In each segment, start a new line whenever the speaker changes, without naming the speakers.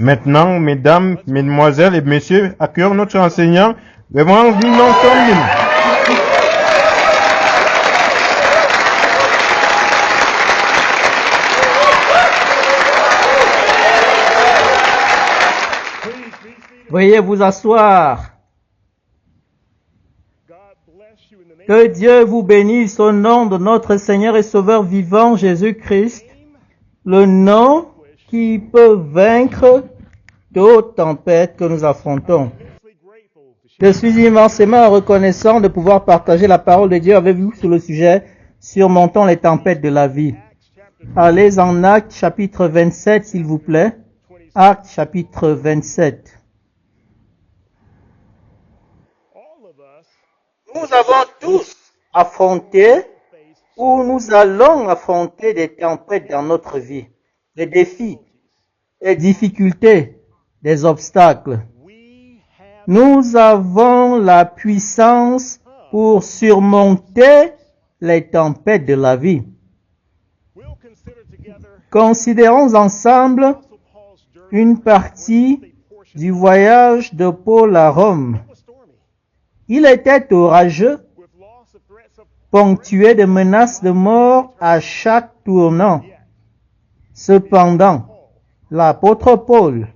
Maintenant, mesdames, mesdemoiselles et messieurs, accueillons notre enseignant, Révérend Vernon Tomlin.
Veuillez vous asseoir. Que Dieu vous bénisse au nom de notre Seigneur et Sauveur vivant Jésus-Christ, le nom qui peut vaincre toute tempête que nous affrontons. Je suis immensément reconnaissant de pouvoir partager la parole de Dieu avec vous sur le sujet « Surmontons les tempêtes de la vie ». Allez en Actes chapitre 27, s'il vous plaît. Actes chapitre 27. Nous avons tous affronté ou nous allons affronter des tempêtes dans notre vie, des défis, des difficultés, des obstacles. Nous avons la puissance pour surmonter les tempêtes de la vie. Considérons ensemble une partie du voyage de Paul à Rome. Il était orageux, ponctué de menaces de mort à chaque tournant. Cependant, l'apôtre Paul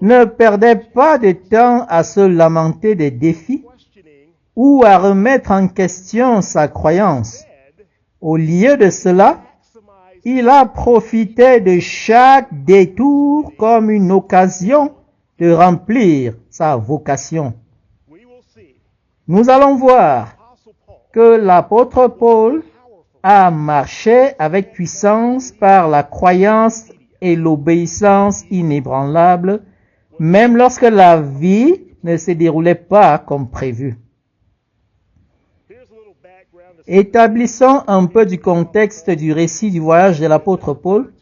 ne perdait pas de temps à se lamenter des défis ou à remettre en question sa croyance. Au lieu de cela, il a profité de chaque détour comme une occasion de remplir sa vocation. Nous allons voir que l'apôtre Paul a marché avec puissance par la croyance et l'obéissance inébranlable, même lorsque la vie ne se déroulait pas comme prévu. Établissons un peu du contexte du récit du voyage de l'apôtre Paul.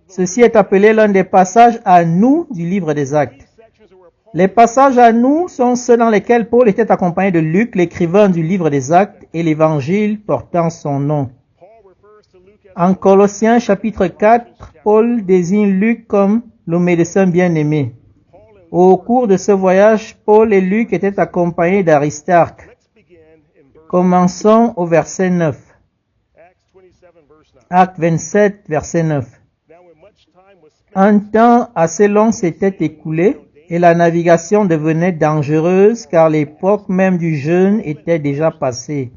Ceci est appelé l'un des passages à nous du livre des Actes. Les passages à nous sont ceux dans lesquels Paul était accompagné de Luc, l'écrivain du livre des Actes, et l'évangile portant son nom. En Colossiens chapitre 4, Paul désigne Luc comme le médecin bien-aimé. Au cours de ce voyage, Paul et Luc étaient accompagnés d'Aristarque. Commençons au verset 9. Acte 27, verset 9. Un temps assez long s'était écoulé et la navigation devenait dangereuse car l'époque même du jeûne était déjà passée.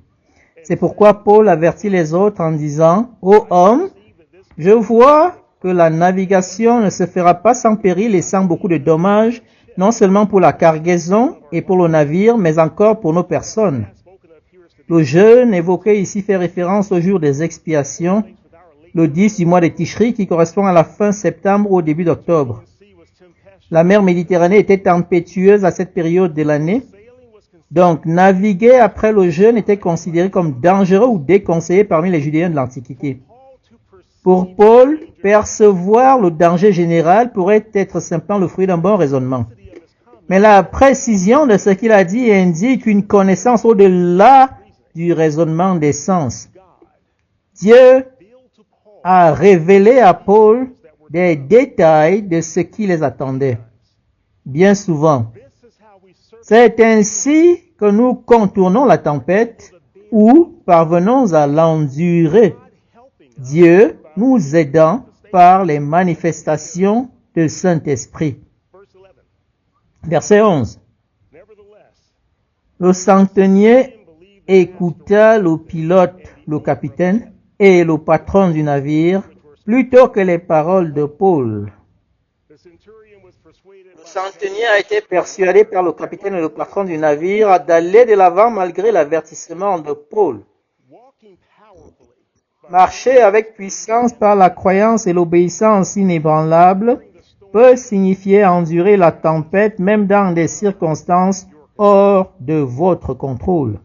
C'est pourquoi Paul avertit les autres en disant « Ô hommes, je vois que la navigation ne se fera pas sans péril et sans beaucoup de dommages, non seulement pour la cargaison et pour le navire, mais encore pour nos personnes. » Le jeûne évoqué ici fait référence au jour des expiations, le 10 du mois de Tishri qui correspond à la fin septembre ou au début d'octobre. La mer Méditerranée était tempétueuse à cette période de l'année, donc naviguer après le jeûne était considéré comme dangereux ou déconseillé parmi les Judéens de l'Antiquité. Pour Paul, percevoir le danger général pourrait être simplement le fruit d'un bon raisonnement. Mais la précision de ce qu'il a dit indique une connaissance au-delà du raisonnement des sens. Dieu a révélé à Paul des détails de ce qui les attendait. Bien souvent, c'est ainsi que nous contournons la tempête ou parvenons à l'endurer. Dieu nous aidant par les manifestations du Saint-Esprit. Verset 11. Le centenier écouta le pilote, le capitaine et le patron du navire plutôt que les paroles de Paul. Le centenier a été persuadé par le capitaine et le patron du navire d'aller de l'avant malgré l'avertissement de Paul. Marcher avec puissance par la croyance et l'obéissance inébranlable peut signifier endurer la tempête même dans des circonstances hors de votre contrôle.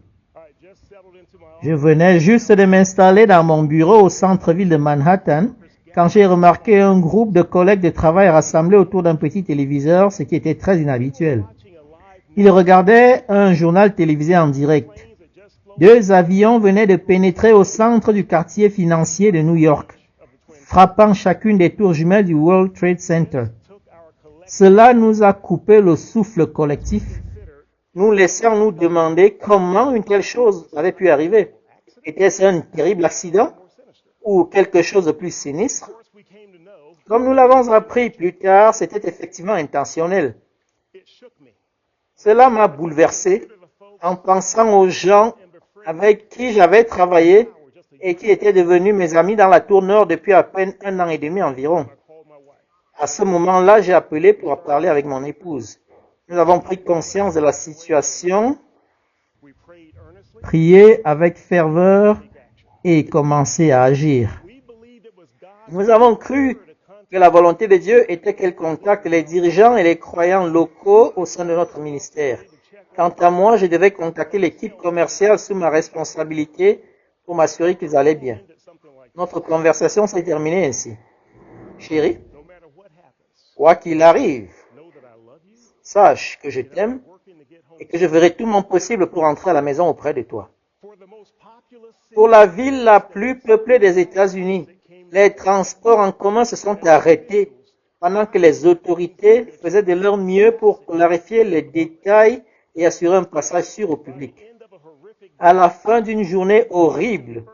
Je venais juste de m'installer dans mon bureau au centre-ville de Manhattan quand j'ai remarqué un groupe de collègues de travail rassemblés autour d'un petit téléviseur, ce qui était très inhabituel. Ils regardaient un journal télévisé en direct. 2 avions venaient de pénétrer au centre du quartier financier de New York, frappant chacune des tours jumelles du World Trade Center. Cela nous a coupé le souffle collectif, nous laissant nous demander comment une telle chose avait pu arriver. Était-ce un terrible accident ou quelque chose de plus sinistre? Comme nous l'avons appris plus tard, c'était effectivement intentionnel. Cela m'a bouleversé en pensant aux gens avec qui j'avais travaillé et qui étaient devenus mes amis dans la tour nord depuis à peine 1 an et demi environ. À ce moment-là, j'ai appelé pour parler avec mon épouse. Nous avons pris conscience de la situation, prié avec ferveur et commencé à agir. Nous avons cru que la volonté de Dieu était qu'elle contacte les dirigeants et les croyants locaux au sein de notre ministère. Quant à moi, je devais contacter l'équipe commerciale sous ma responsabilité pour m'assurer qu'ils allaient bien. Notre conversation s'est terminée ainsi. Chérie, quoi qu'il arrive, sache que je t'aime et que je ferai tout mon possible pour entrer à la maison auprès de toi. Pour la ville la plus peuplée des États-Unis, les transports en commun se sont arrêtés pendant que les autorités faisaient de leur mieux pour clarifier les détails et assurer un passage sûr au public. À la fin d'une journée horrible,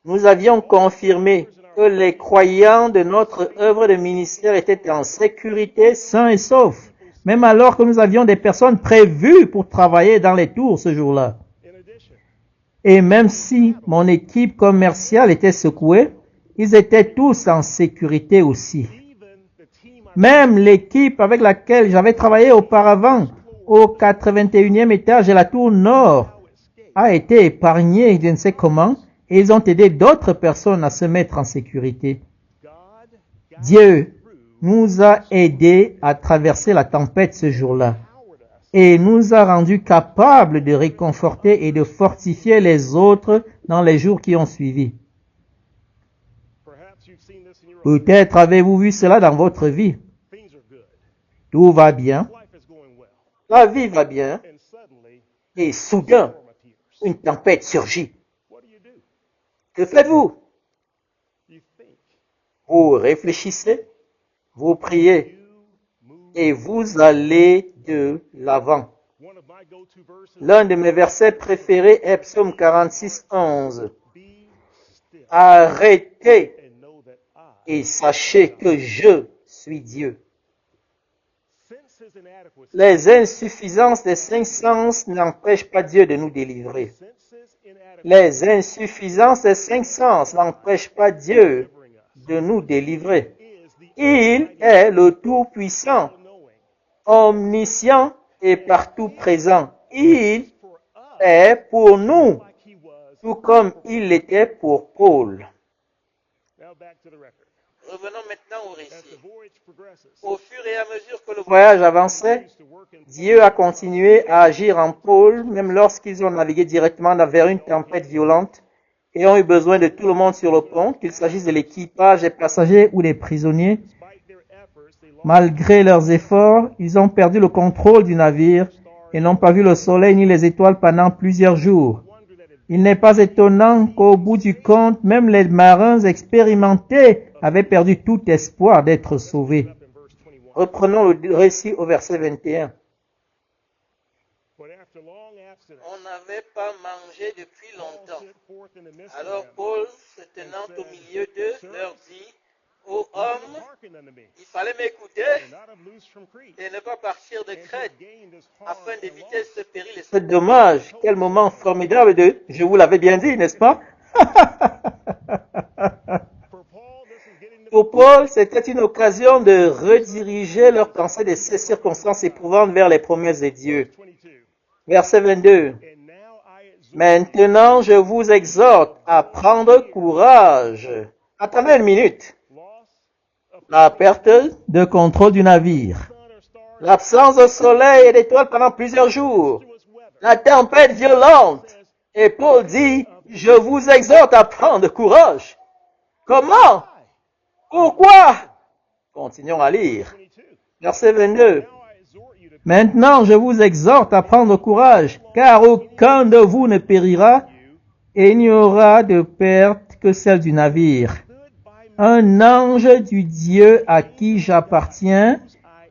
nous avions confirmé que les croyants de notre œuvre de ministère étaient en sécurité, sains et saufs, même alors que nous avions des personnes prévues pour travailler dans les tours ce jour-là. Et même si mon équipe commerciale était secouée, ils étaient tous en sécurité aussi. Même l'équipe avec laquelle j'avais travaillé auparavant, au 81e étage de la tour nord, a été épargnée, je ne sais comment, et ils ont aidé d'autres personnes à se mettre en sécurité. Dieu nous a aidés à traverser la tempête ce jour-là et nous a rendus capables de réconforter et de fortifier les autres dans les jours qui ont suivi. Peut-être avez-vous vu cela dans votre vie. Tout va bien. La vie va bien. Et soudain, une tempête surgit. Que faites-vous? Vous réfléchissez, vous priez et vous allez de l'avant. L'un de mes versets préférés est Psaume 46, 11. Arrêtez et sachez que je suis Dieu. Les insuffisances des 5 sens n'empêchent pas Dieu de nous délivrer. Les insuffisances des 5 sens n'empêchent pas Dieu de nous délivrer. Il est le Tout-Puissant, omniscient et partout présent. Il est pour nous, tout comme il l'était pour Paul. Revenons maintenant au récit. Au fur et à mesure que le voyage avançait, Dieu a continué à agir en Paul, même lorsqu'ils ont navigué directement vers une tempête violente et ont eu besoin de tout le monde sur le pont, qu'il s'agisse de l'équipage, des passagers ou des prisonniers. Malgré leurs efforts, ils ont perdu le contrôle du navire et n'ont pas vu le soleil ni les étoiles pendant plusieurs jours. Il n'est pas étonnant qu'au bout du compte, même les marins expérimentés avaient perdu tout espoir d'être sauvés. Reprenons le récit au verset 21. On n'avait pas mangé depuis longtemps. Alors Paul, se tenant au milieu d'eux, leur dit, « Ô hommes, il fallait m'écouter et ne pas partir de Crète afin d'éviter ce péril et ce dommage. » Quel moment formidable de « je vous l'avais bien dit, n'est-ce pas ?» Pour Paul, c'était une occasion de rediriger leurs pensées de ces circonstances éprouvantes vers les promesses de Dieu. Verset 22. Maintenant, je vous exhorte à prendre courage. Attendez une minute. La perte de contrôle du navire. L'absence de soleil et d'étoiles pendant plusieurs jours. La tempête violente. Et Paul dit, je vous exhorte à prendre courage. Comment? Pourquoi? Continuons à lire. Verset 22. Maintenant, je vous exhorte à prendre courage, car aucun de vous ne périra, et il n'y aura de perte que celle du navire. Un ange du Dieu à qui j'appartiens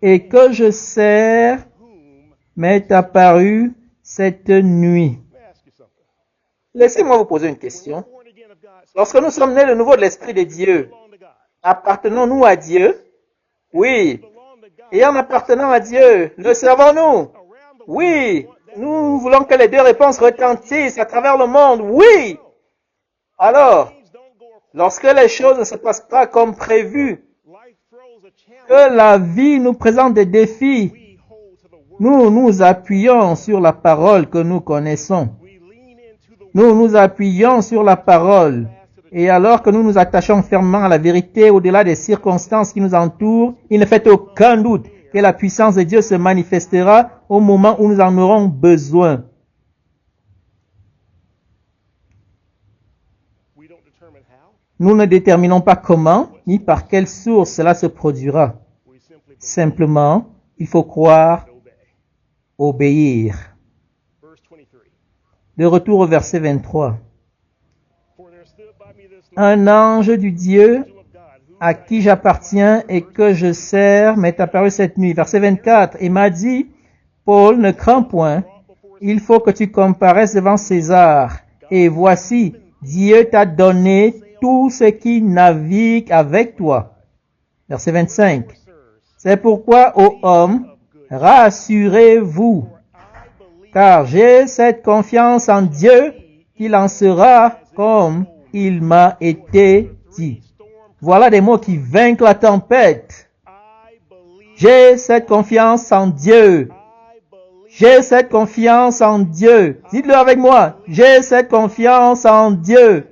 et que je sers m'est apparu cette nuit. Laissez-moi vous poser une question. Lorsque nous sommes nés de nouveau de l'Esprit de Dieu, appartenons-nous à Dieu? Oui. Et en appartenant à Dieu, le servons-nous? Oui. Nous voulons que les deux réponses retentissent à travers le monde. Oui. Alors, lorsque les choses ne se passent pas comme prévu, que la vie nous présente des défis, nous nous appuyons sur la parole que nous connaissons. Nous nous appuyons sur la parole. Et alors que nous nous attachons fermement à la vérité au-delà des circonstances qui nous entourent, il ne fait aucun doute que la puissance de Dieu se manifestera au moment où nous en aurons besoin. Nous ne déterminons pas comment ni par quelle source cela se produira. Simplement, il faut croire, obéir. De retour au verset 23. Un ange du Dieu à qui j'appartiens et que je sers m'est apparu cette nuit. Verset 24. Et m'a dit, Paul, ne crains point, il faut que tu comparaisses devant César. Et voici, Dieu t'a donné tout ce qui navigue avec toi. Verset 25. C'est pourquoi, ô hommes, rassurez-vous, car j'ai cette confiance en Dieu qu'il en sera comme il m'a été dit. Voilà des mots qui vainquent la tempête. J'ai cette confiance en Dieu. J'ai cette confiance en Dieu. Dites-le avec moi. J'ai cette confiance en Dieu.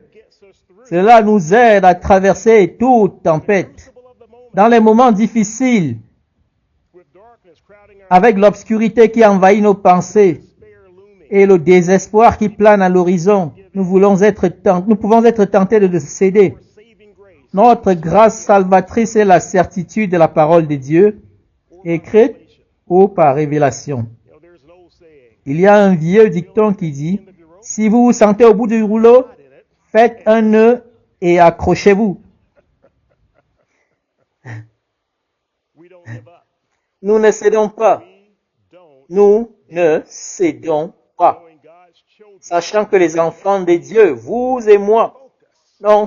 Cela nous aide à traverser toute tempête. Dans les moments difficiles, avec l'obscurité qui envahit nos pensées et le désespoir qui plane à l'horizon, nous pouvons être tentés de céder. Notre grâce salvatrice est la certitude de la parole de Dieu, écrite ou par révélation. Il y a un vieux dicton qui dit, si vous vous sentez au bout du rouleau, faites un nœud et accrochez-vous. Nous ne cédons pas. Nous ne cédons pas. Sachant que les enfants de Dieu, vous et moi,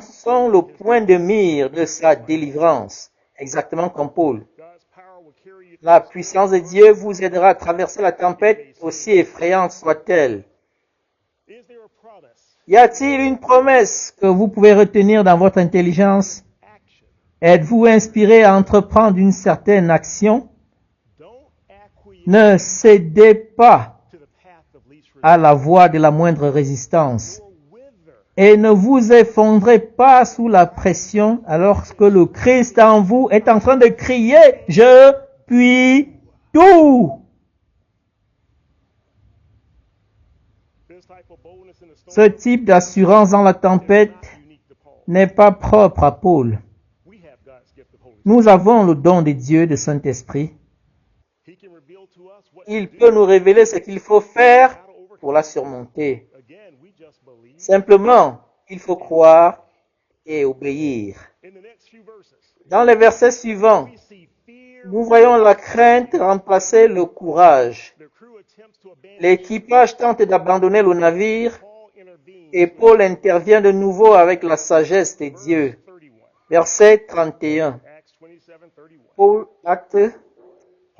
sont le point de mire de sa délivrance, exactement comme Paul. La puissance de Dieu vous aidera à traverser la tempête, aussi effrayante soit-elle. Y a-t-il une promesse que vous pouvez retenir dans votre intelligence? Êtes-vous inspiré à entreprendre une certaine action? Ne cédez pas à la voie de la moindre résistance. Et ne vous effondrez pas sous la pression alors que le Christ en vous est en train de crier « Je puis tout ». Ce type d'assurance dans la tempête n'est pas propre à Paul. Nous avons le don de Dieu, de Saint-Esprit. Il peut nous révéler ce qu'il faut faire pour la surmonter. Simplement, il faut croire et obéir. Dans les versets suivants, nous voyons la crainte remplacer le courage. L'équipage tente d'abandonner le navire et Paul intervient de nouveau avec la sagesse de Dieu. Verset 31. Paul, acte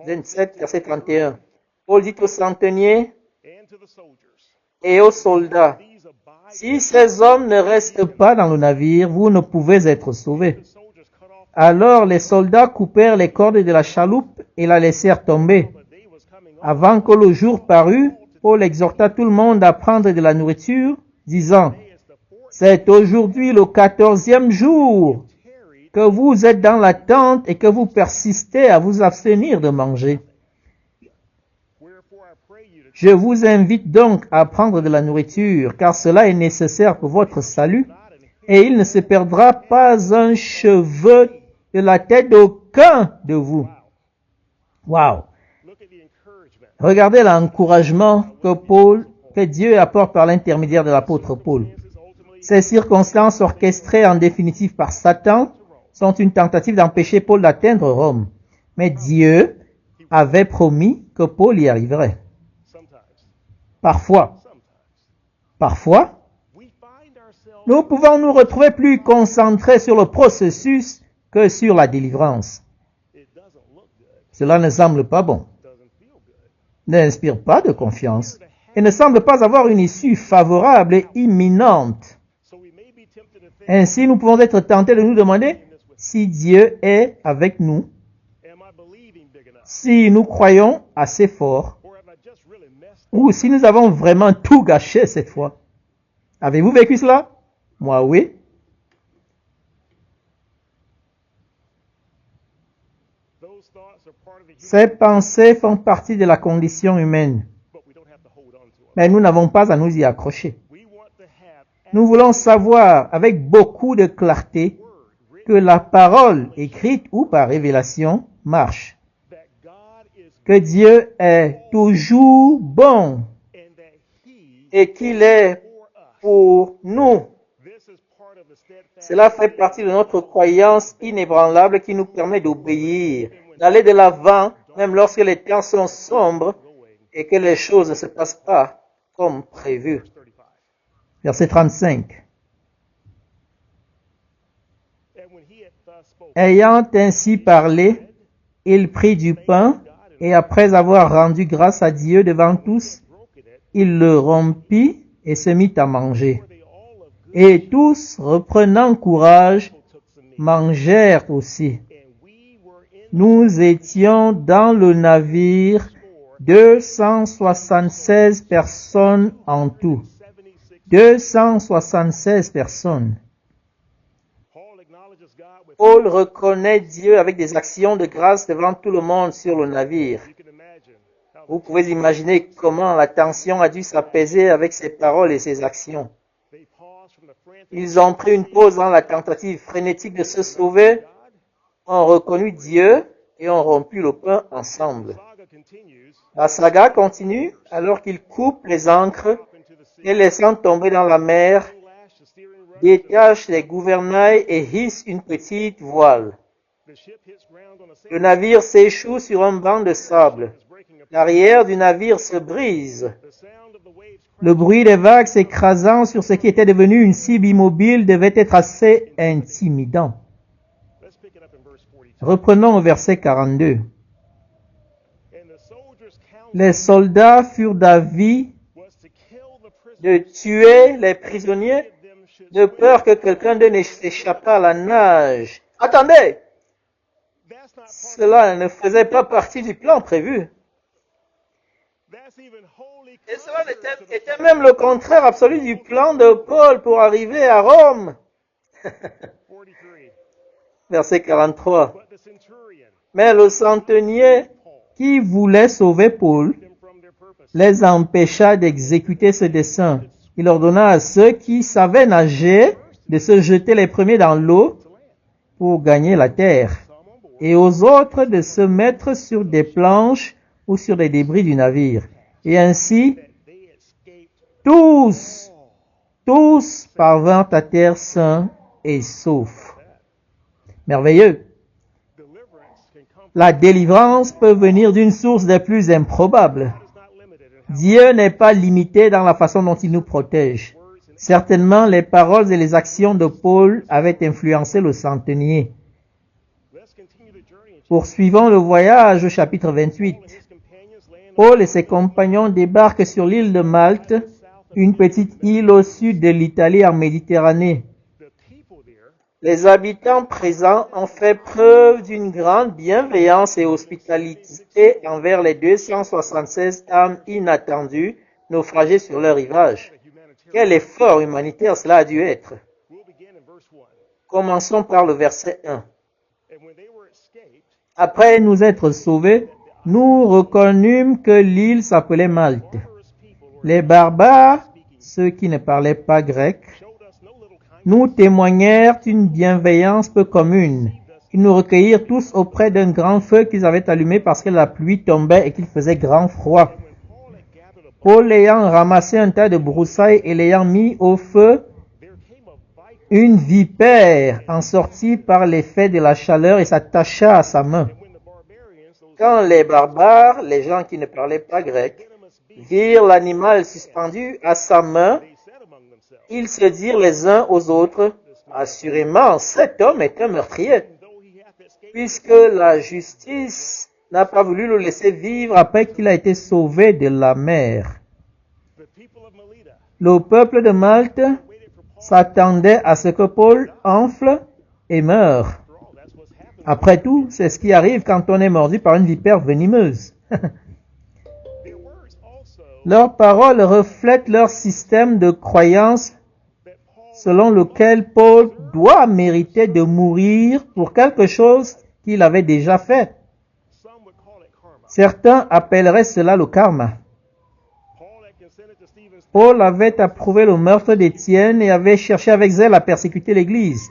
27, verset 31. Paul dit aux centeniers et aux soldats, « Si ces hommes ne restent pas dans le navire, vous ne pouvez être sauvés. » Alors les soldats coupèrent les cordes de la chaloupe et la laissèrent tomber. Avant que le jour parût, Paul exhorta tout le monde à prendre de la nourriture, disant, « C'est aujourd'hui le 14e jour que vous êtes dans la tente et que vous persistez à vous abstenir de manger. Je vous invite donc à prendre de la nourriture, car cela est nécessaire pour votre salut, et il ne se perdra pas un cheveu de la tête d'aucun de vous. » Wow! Regardez l'encouragement que Dieu apporte par l'intermédiaire de l'apôtre Paul. Ces circonstances orchestrées en définitive par Satan sont une tentative d'empêcher Paul d'atteindre Rome. Mais Dieu avait promis que Paul y arriverait. Parfois, nous pouvons nous retrouver plus concentrés sur le processus que sur la délivrance. Cela ne semble pas bon, n'inspire pas de confiance et ne semble pas avoir une issue favorable et imminente. Ainsi, nous pouvons être tentés de nous demander si Dieu est avec nous, si nous croyons assez fort, ou si nous avons vraiment tout gâché cette fois. Avez-vous vécu cela? Moi, oui. Ces pensées font partie de la condition humaine, mais nous n'avons pas à nous y accrocher. Nous voulons savoir avec beaucoup de clarté que la parole écrite ou par révélation marche, que Dieu est toujours bon et qu'il est pour nous. Cela fait partie de notre croyance inébranlable qui nous permet d'obéir, d'aller de l'avant, même lorsque les temps sont sombres et que les choses ne se passent pas comme prévu. Verset 35. Ayant ainsi parlé, il prit du pain et après avoir rendu grâce à Dieu devant tous, il le rompit et se mit à manger. Et tous, reprenant courage, mangèrent aussi. Nous étions dans le navire 276 personnes en tout. 276 personnes. Paul reconnaît Dieu avec des actions de grâce devant tout le monde sur le navire. Vous pouvez imaginer comment la tension a dû s'apaiser avec ses paroles et ses actions. Ils ont pris une pause dans la tentative frénétique de se sauver, ont reconnu Dieu et ont rompu le pain ensemble. La saga continue alors qu'ils coupent les ancres et laissant tomber dans la mer, détachent les gouvernails et hissent une petite voile. Le navire s'échoue sur un banc de sable. L'arrière du navire se brise. Le bruit des vagues s'écrasant sur ce qui était devenu une cible immobile devait être assez intimidant. Reprenons au verset 42. Les soldats furent d'avis de tuer les prisonniers de peur que quelqu'un d'eux ne s'échappât à la nage. Attendez! Cela ne faisait pas partie du plan prévu. Et cela était même le contraire absolu du plan de Paul pour arriver à Rome. Verset 43. Mais le centenier qui voulait sauver Paul les empêcha d'exécuter ce dessein. Il ordonna à ceux qui savaient nager de se jeter les premiers dans l'eau pour gagner la terre, et aux autres de se mettre sur des planches ou sur les débris du navire. Et ainsi, tous parvinrent à terre sains et saufs. Merveilleux. La délivrance peut venir d'une source des plus improbables. Dieu n'est pas limité dans la façon dont il nous protège. Certainement, les paroles et les actions de Paul avaient influencé le centenier. Poursuivons le voyage au chapitre 28. Paul et ses compagnons débarquent sur l'île de Malte, une petite île au sud de l'Italie en Méditerranée. Les habitants présents ont fait preuve d'une grande bienveillance et hospitalité envers les 276 âmes inattendues naufragées sur leur rivage. Quel effort humanitaire cela a dû être! Commençons par le verset 1. Après nous être sauvés, nous reconnûmes que l'île s'appelait Malte. Les barbares, ceux qui ne parlaient pas grec, nous témoignèrent une bienveillance peu commune. Ils nous recueillirent tous auprès d'un grand feu qu'ils avaient allumé parce que la pluie tombait et qu'il faisait grand froid. Paul ayant ramassé un tas de broussailles et l'ayant mis au feu, une vipère en sortit par l'effet de la chaleur et s'attacha à sa main. quand les barbares, les gens qui ne parlaient pas grec, virent l'animal suspendu à sa main, ils se dirent les uns aux autres, assurément, cet homme est un meurtrier, puisque la justice n'a pas voulu le laisser vivre après qu'il a été sauvé de la mer. Le peuple de Malte s'attendait à ce que Paul enfle et meure. Après tout, c'est ce qui arrive quand on est mordu par une vipère venimeuse. Leurs paroles reflètent leur système de croyance selon lequel Paul doit mériter de mourir pour quelque chose qu'il avait déjà fait. Certains appelleraient cela le karma. Paul avait approuvé le meurtre d'Étienne et avait cherché avec zèle à persécuter l'Église.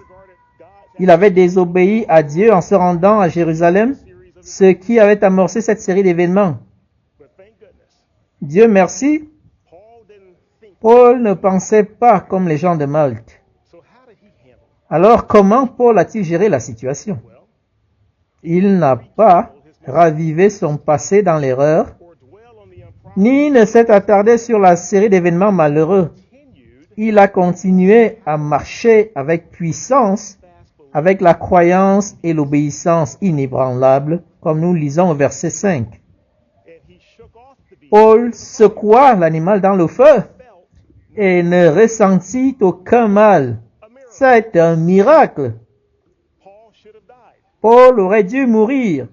Il avait désobéi à Dieu en se rendant à Jérusalem, ce qui avait amorcé cette série d'événements. Dieu merci, Paul ne pensait pas comme les gens de Malte. Alors comment Paul a-t-il géré la situation? Il n'a pas ravivé son passé dans l'erreur, ni ne s'est attardé sur la série d'événements malheureux. Il a continué à marcher avec puissance, avec la croyance et l'obéissance inébranlables, comme nous lisons au verset 5. Paul secoua l'animal dans le feu et ne ressentit aucun mal. C'est un miracle. Paul aurait dû mourir,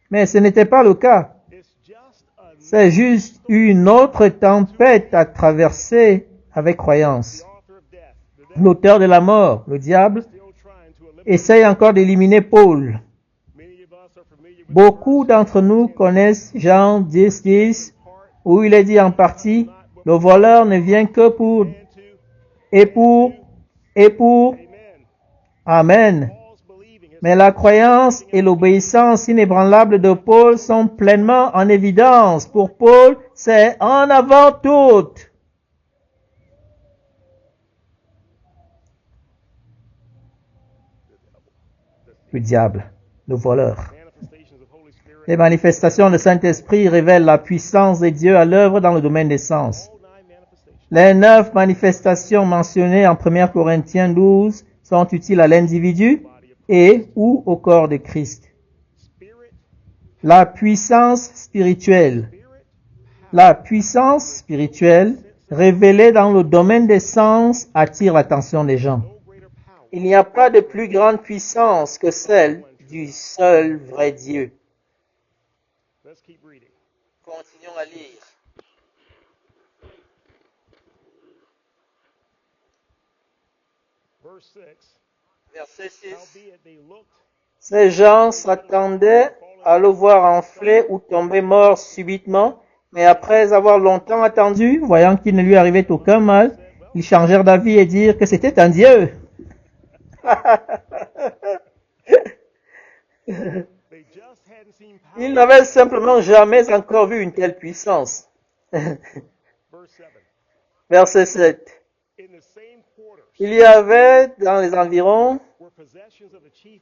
mais ce n'était pas le cas. C'est juste une autre tempête à traverser avec croyance. L'auteur de la mort, le diable, essaye encore d'éliminer Paul. Beaucoup d'entre nous connaissent Jean 10:10, où il est dit en partie, le voleur ne vient que pour. Amen. Mais la croyance et l'obéissance inébranlable de Paul sont pleinement en évidence. Pour Paul, c'est en avant tout. Le diable, le voleur. Les manifestations du Saint-Esprit révèlent la puissance de Dieu à l'œuvre dans le domaine des sens. Les 9 manifestations mentionnées en 1 Corinthiens 12 sont utiles à l'individu et ou au corps de Christ. La puissance spirituelle. La puissance spirituelle révélée dans le domaine des sens attire l'attention des gens. Il n'y a pas de plus grande puissance que celle du seul vrai Dieu. Continuons à lire. Verset 6. Ces gens s'attendaient à le voir enfler ou tomber mort subitement, mais après avoir longtemps attendu, voyant qu'il ne lui arrivait aucun mal, ils changèrent d'avis et dirent que c'était un dieu. Ils n'avaient simplement jamais encore vu une telle puissance. Verset 7. Il y avait dans les environs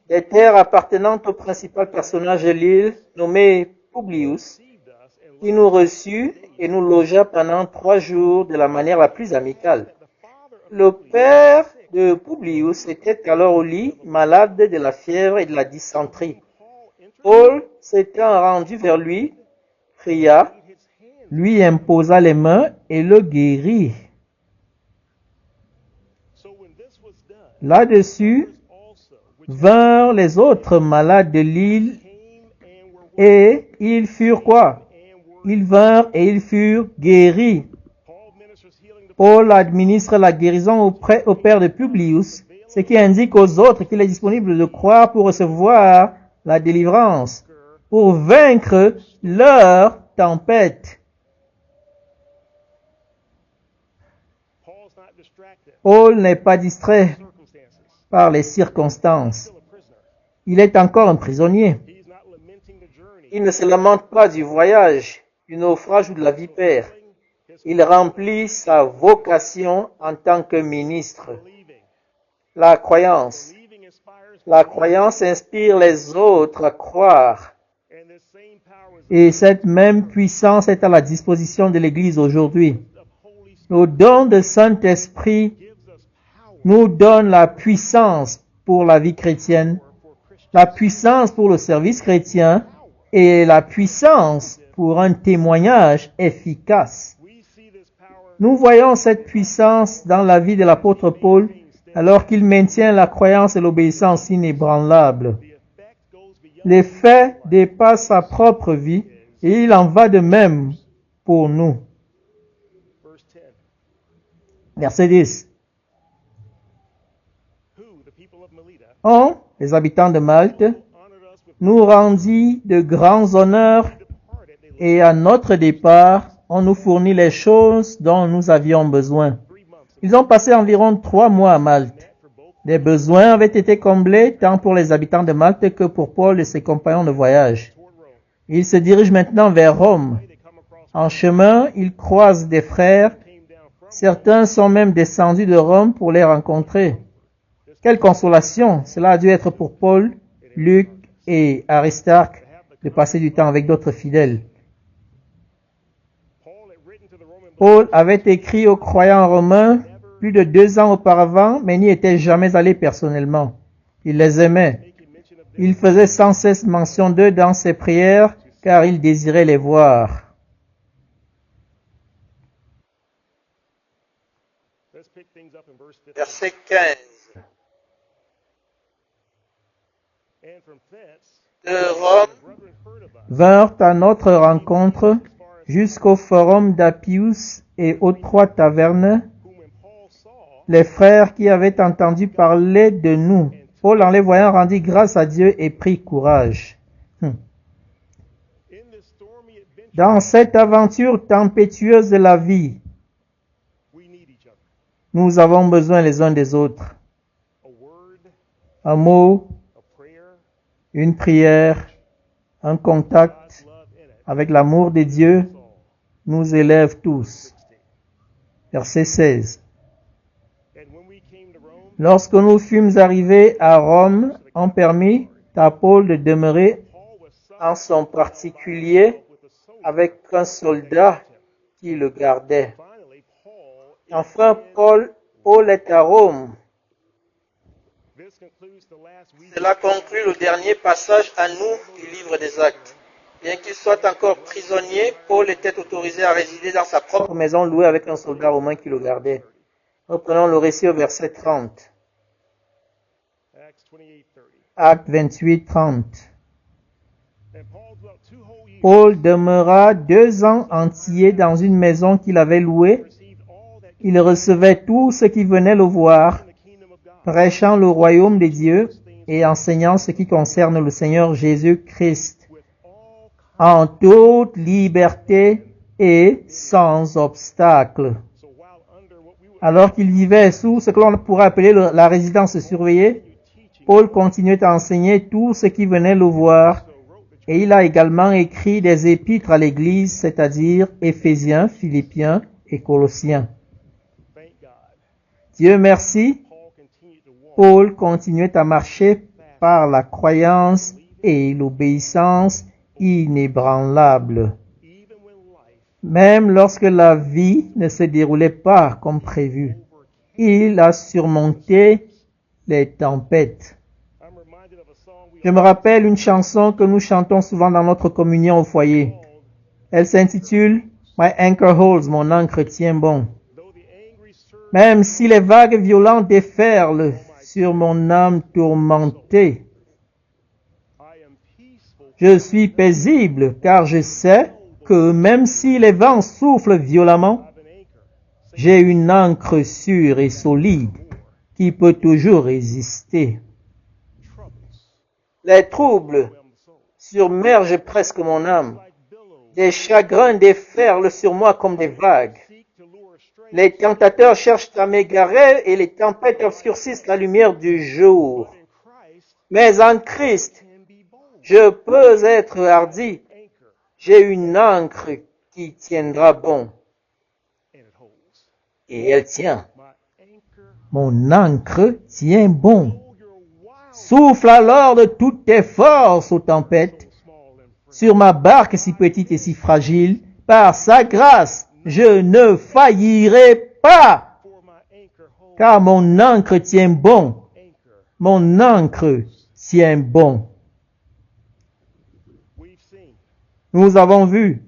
des terres appartenant au principal personnage de l'île, nommé Publius, qui nous reçut et nous logea pendant 3 jours de la manière la plus amicale. Le père de Publius était alors au lit, malade de la fièvre et de la dysenterie. Paul s'étant rendu vers lui, pria, lui imposa les mains et le guérit. Là-dessus, vinrent les autres malades de l'île et ils furent quoi? Ils vinrent et ils furent guéris. Paul administre la guérison au père de Publius, ce qui indique aux autres qu'il est disponible de croire pour recevoir la délivrance, pour vaincre leur tempête. Paul n'est pas distrait par les circonstances. Il est encore un prisonnier. Il ne se lamente pas du voyage, du naufrage ou de la vipère. Il remplit sa vocation en tant que ministre. La croyance. La croyance inspire les autres à croire. Et cette même puissance est à la disposition de l'Église aujourd'hui. Le don de Saint-Esprit nous donne la puissance pour la vie chrétienne, la puissance pour le service chrétien et la puissance pour un témoignage efficace. Nous voyons cette puissance dans la vie de l'apôtre Paul alors qu'il maintient la croyance et l'obéissance inébranlables. L'effet dépasse sa propre vie et il en va de même pour nous. Verset 10. On, les habitants de Malte, nous rendit de grands honneurs et à notre départ, on nous fournit les choses dont nous avions besoin. Ils ont passé environ 3 mois à Malte. Les besoins avaient été comblés tant pour les habitants de Malte que pour Paul et ses compagnons de voyage. Ils se dirigent maintenant vers Rome. En chemin, ils croisent des frères. Certains sont même descendus de Rome pour les rencontrer. Quelle consolation cela a dû être pour Paul, Luc et Aristarque de passer du temps avec d'autres fidèles. Paul avait écrit aux croyants romains plus de 2 ans auparavant, mais n'y était jamais allé personnellement. Il les aimait. Il faisait sans cesse mention d'eux dans ses prières, car il désirait les voir. Verset 15. De Rome vinrent à notre rencontre jusqu'au forum d'Appius et aux 3 tavernes, les frères qui avaient entendu parler de nous. Paul, en les voyant, rendit grâce à Dieu et prit courage. Dans cette aventure tempétueuse de la vie, nous avons besoin les uns des autres. Un mot, une prière, un contact avec l'amour de Dieu nous élève tous. Verset 16. Lorsque nous fûmes arrivés à Rome, on permit à Paul de demeurer en son particulier avec un soldat qui le gardait. Enfin, Paul est à Rome. Cela conclut le dernier passage à nous du livre des Actes. Bien qu'il soit encore prisonnier, Paul était autorisé à résider dans sa propre maison louée avec un soldat romain qui le gardait. Reprenons le récit au verset 30. Acte 28, 30. Paul demeura 2 ans entiers dans une maison qu'il avait louée. Il recevait tous ceux qui venaient le voir, prêchant le royaume de Dieu et enseignant ce qui concerne le Seigneur Jésus-Christ, en toute liberté et sans obstacle. Alors qu'il vivait sous ce que l'on pourrait appeler la résidence surveillée, Paul continuait à enseigner tous ceux qui venaient le voir, et il a également écrit des épîtres à l'Église, c'est-à-dire Éphésiens, Philippiens et Colossiens. Dieu merci, Paul continuait à marcher par la croyance et l'obéissance inébranlable, même lorsque la vie ne se déroulait pas comme prévu. Il a surmonté les tempêtes. Je me rappelle une chanson que nous chantons souvent dans notre communion au foyer. Elle s'intitule « My anchor holds », mon ancre tient bon. Même si les vagues violentes déferlent sur mon âme tourmentée, je suis paisible car je sais que même si les vents soufflent violemment, j'ai une ancre sûre et solide qui peut toujours résister. Les troubles submergent presque mon âme. Des chagrins déferlent sur moi comme des vagues. Les tentateurs cherchent à m'égarer et les tempêtes obscurcissent la lumière du jour. Mais en Christ, je peux être hardi. J'ai une ancre qui tiendra bon. Et elle tient. Mon ancre tient bon. Souffle alors de toutes tes forces aux tempêtes. sur ma barque si petite et si fragile, par sa grâce, je ne faillirai pas, car mon ancre tient bon. Mon ancre tient bon. Nous avons vu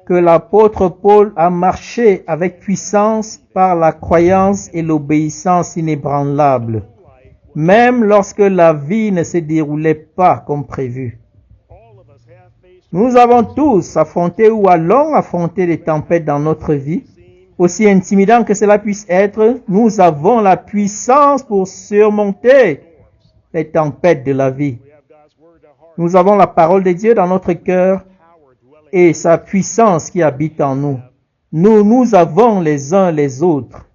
que l'apôtre Paul a marché avec puissance par la croyance et l'obéissance inébranlable, même lorsque la vie ne se déroulait pas comme prévu. Nous avons tous affronté ou allons affronter des tempêtes dans notre vie. Aussi intimidant que cela puisse être, nous avons la puissance pour surmonter les tempêtes de la vie. Nous avons la parole de Dieu dans notre cœur et sa puissance qui habite en nous. Nous avons les uns les autres.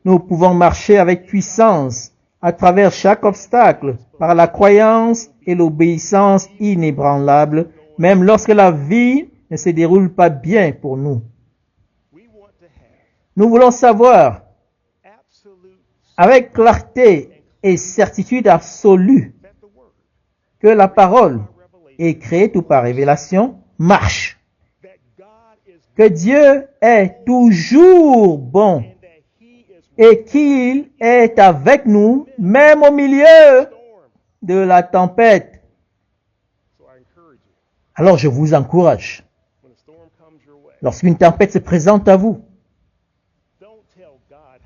Nous pouvons marcher avec puissance à travers chaque obstacle par la croyance et l'obéissance inébranlable, même lorsque la vie ne se déroule pas bien pour nous. Nous voulons savoir avec clarté et certitude absolue que la parole, écrite ou par révélation, marche. Que Dieu est toujours bon et qu'il est avec nous, même au milieu de la tempête. Alors je vous encourage, lorsqu'une tempête se présente à vous,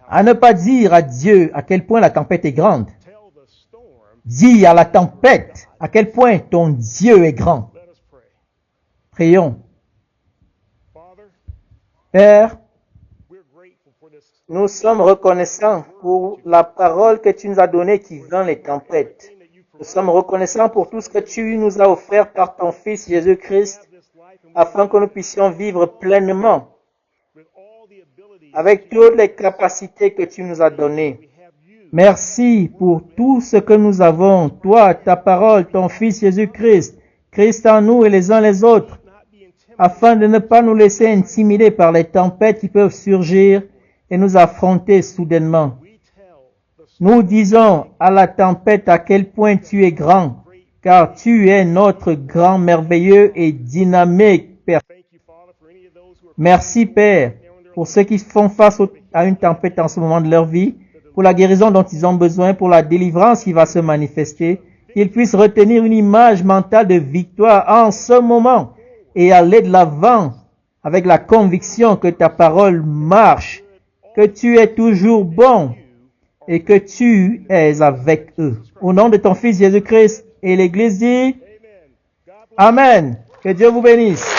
à ne pas dire à Dieu à quel point la tempête est grande. Dis à la tempête à quel point ton Dieu est grand. Prions. Père, nous sommes reconnaissants pour la parole que tu nous as donnée qui vainc les tempêtes. Nous sommes reconnaissants pour tout ce que tu nous as offert par ton Fils Jésus-Christ, afin que nous puissions vivre pleinement avec toutes les capacités que tu nous as données. Merci pour tout ce que nous avons, toi, ta parole, ton Fils Jésus-Christ, Christ en nous et les uns les autres, afin de ne pas nous laisser intimider par les tempêtes qui peuvent surgir et nous affronter soudainement. Nous disons à la tempête à quel point tu es grand, car tu es notre grand, merveilleux et dynamique Père. Merci Père pour ceux qui font face à une tempête en ce moment de leur vie, pour la guérison dont ils ont besoin, pour la délivrance qui va se manifester, qu'ils puissent retenir une image mentale de victoire en ce moment et aller de l'avant avec la conviction que ta parole marche, que tu es toujours bon et que tu es avec eux. Au nom de ton Fils Jésus-Christ, et l'Église dit Amen. Que Dieu vous bénisse.